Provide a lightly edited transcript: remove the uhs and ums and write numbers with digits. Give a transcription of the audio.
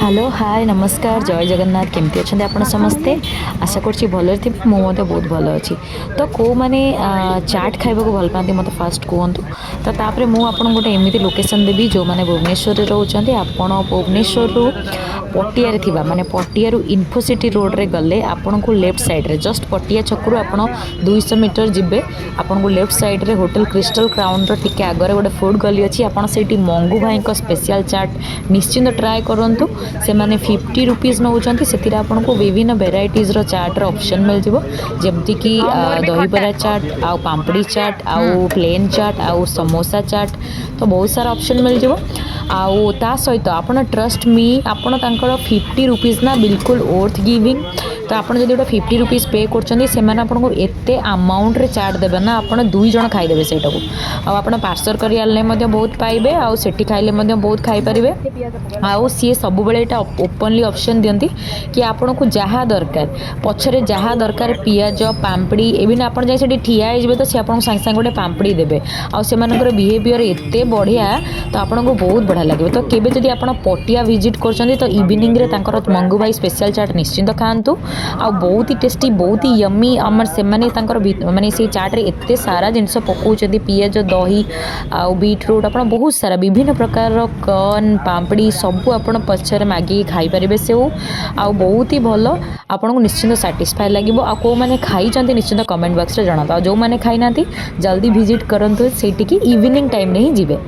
Hello hi नमस्कार जय जगन्नाथ केमती अच्छा आप समस्ते आशा कर भल थे मुझे बहुत भल अच्छी तो कौ मैंने चाट खाइबा को भल पाती मत फास्ट कहतु तो तापर मुझे गोटे एमती लोकेशन देवी जो मैंने भुवनेश्वर रोचान आपण भुवनेश्वर पटिया थिबा माने पटिया इन्फोसिटी रोड रे गले आपण को लेफ्ट साइड रे जस्ट पटिया छकरू आपण 200 मीटर जिबे आपण को लेफ्ट साइड रे होटल क्रिस्टल क्राउन रो टिके आगरे गोटे फूड गली अच्छी आपण सेठी मंगू भाई को स्पेशल चाट निश्चिंत ट्राए करंतु से माने 50 रुपीज नौचंती सेतिर आपण को विभिन्न वेराइटीज रो चाट रो ऑप्शन मिल जिवो जेमति कि दही बरा चाट आउ पापड़ी चाट आउ प्लेन चाट आउ समोसा चाट तो बहुत सारा ऑप्शन मिल जिवो आउ ता सहित आपण ट्रस्ट मी आपण तांकर 50 रुपीज ना बिल्कुल वर्थ गिविंग तो आप जब गोटे 50 रुपीज पे करते अमाउंट रे चाट देवे ना आप दुई जन खाईदे से आप पार्सल कर बहुत पाइबे आउ सेठी खाइले बहुत खाई पारे आउ सी सब यहाँ ओपनली ऑप्शन दियंती कि आपन को जहाँ दरकार पछरे जहाँ दरकार पियाज पापड़ी इवन आप जाए ठिया हो तो सी आपको सागे सागे गोटे पापड़ी देवे आउ से बिहेवियर एत बढ़िया तो आपन को बहुत बढ़िया लगे तो केबे जदि आप पटिया विजिट कर तो इवनिंग रे मंगू भाई स्पेशल चाट निश्चिंत खातु आ बहुत ही टेस्टी बहुत ही यमी आम से माने से चाट रे एते सारा जिनस पकाउछथि पियाज दही आउ बीटरूट आप बहुत सारा विभिन्न प्रकार कॉर्न पापड़ी सब आप पछरे मागी खाई पारे से आउ बहुत ही भल आपको निश्चिंत सैटिस्फाई लगे आ को मैंने खाई निश्चिंत कमेंट बॉक्स रे जणाता जो मैंने खाई ना जल्दी विजिट करंतु सेठी की इवनिंग टाइम रे ही जिवे।